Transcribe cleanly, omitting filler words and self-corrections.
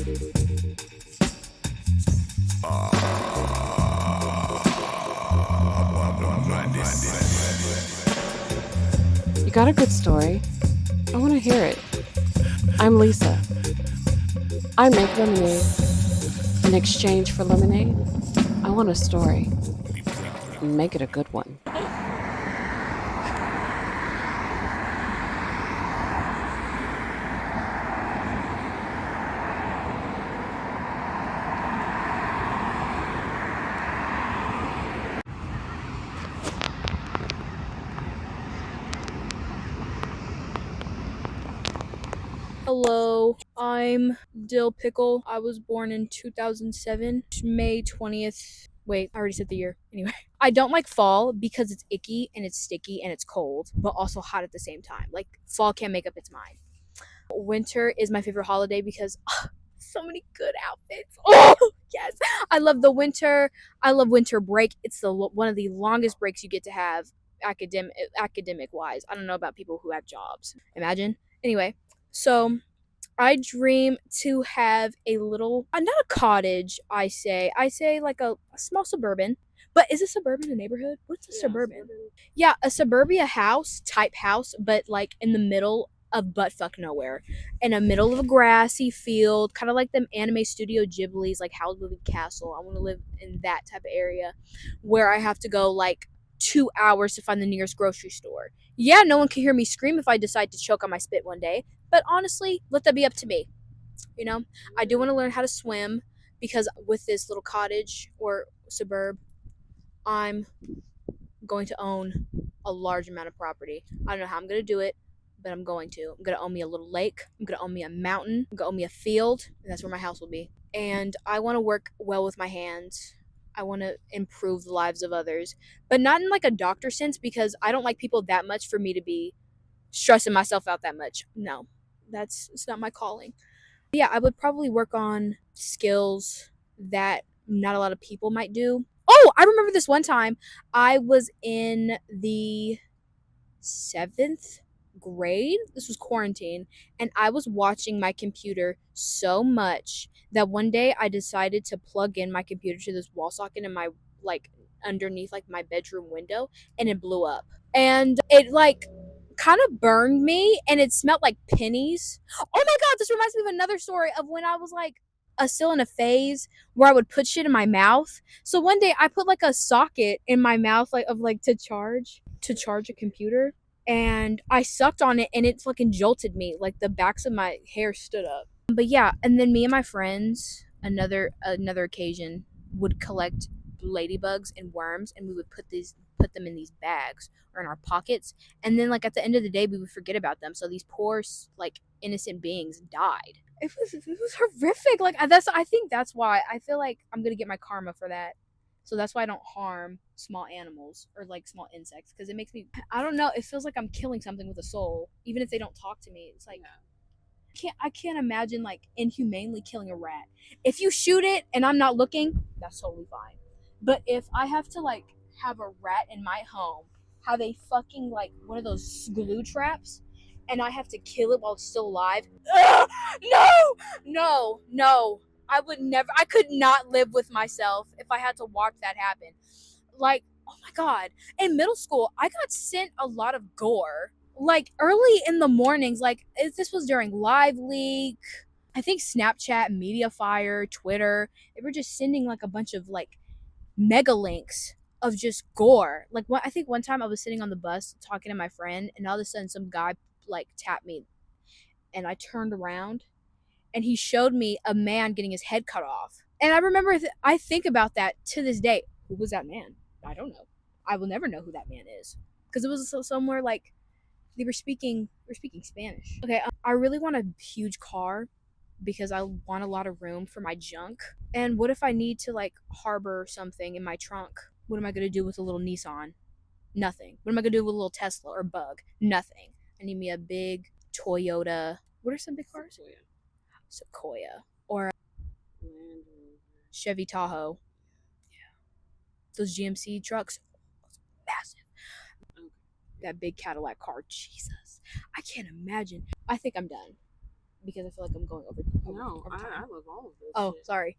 You got a good story? I want to hear it. I'm Lisa. I make lemonade. In exchange for lemonade, I want a story. Make it a good one. Hello, I'm Dill Pickle. I was born in 2007, May 20th. Wait, I already said the year. Anyway, I don't like fall because it's icky and it's sticky and it's cold, but also hot at the same time. Like, fall can't make up its mind. Winter is my favorite holiday because so many good outfits. Oh, yes. I love the winter. I love winter break. It's one of the longest breaks you get to have academic wise. I don't know about people who have jobs. Imagine. Anyway, so I dream to have a little, not a cottage, I say like a small suburban. But is a suburban a neighborhood? What's a suburban? Yeah, a suburbia type house, but like in the middle of buttfuck nowhere. In the middle of a grassy field, kind of like them anime Studio Ghibli's, like Howl's Moving Castle. I want to live in that type of area where I have to go like 2 hours to find the nearest grocery store. Yeah, no one can hear me scream if I decide to choke on my spit one day. But honestly, let that be up to me. You know, I do want to learn how to swim because with this little cottage or suburb, I'm going to own a large amount of property. I don't know how I'm going to do it, but I'm going to. I'm going to own me a little lake. I'm going to own me a mountain. I'm going to own me a field, and that's where my house will be. And I want to work well with my hands. I want to improve the lives of others, but not in like a doctor sense because I don't like people that much for me to be stressing myself out that much. No, it's not my calling. But yeah, I would probably work on skills that not a lot of people might do. Oh, I remember this one time I was in the 7th grade. This was quarantine, and I was watching my computer so much that one day I decided to plug in my computer to this wall socket in my like underneath like my bedroom window, and it blew up. And it like kind of burned me, and it smelled like pennies. Oh my god, this reminds me of another story of when I was like still in a phase where I would put shit in my mouth. So one day I put like a socket in my mouth like to charge a computer, and I sucked on it and it fucking jolted me. Like the backs of my hair stood up. But yeah, and then me and my friends, another occasion, would collect ladybugs and worms, and we would put them in these bags or in our pockets, and then like at the end of the day we would forget about them. So these poor like innocent beings died. It was horrific. Like I think that's why I feel like I'm gonna get my karma for that. So that's why I don't harm small animals or like small insects, because it makes me, I don't know, it feels like I'm killing something with a soul, even if they don't talk to me. It's like I can't imagine like inhumanely killing a rat. If you shoot it and I'm not looking, that's totally fine. But if I have to like have a rat in my home, have a fucking like one of those glue traps, and I have to kill it while it's still alive, ugh, no. I could not live with myself if I had to watch that happen. Like, oh my god. In middle school, I got sent a lot of gore. Like, early in the mornings, like, this was during Live Leak, I think Snapchat, Mediafire, Twitter. They were just sending, like, a bunch of, like, mega links of just gore. Like, I think one time I was sitting on the bus talking to my friend, and all of a sudden some guy, like, tapped me. And I turned around, and he showed me a man getting his head cut off. And I remember, I think about that to this day. Who was that man? I don't know. I will never know who that man is, because it was somewhere like they were speaking Spanish. Okay, I really want a huge car because I want a lot of room for my junk. And what if I need to like harbor something in my trunk? What am I gonna do with a little Nissan? Nothing. What am I gonna do with a little Tesla or Bug? Nothing. I need me a big Toyota. What are some big cars? Sequoia or Chevy Tahoe. Those GMC trucks, massive. That big Cadillac car, Jesus, I can't imagine. I think I'm done. because I feel like I'm going over. No, over I time. love all of this. Oh, shit. sorry.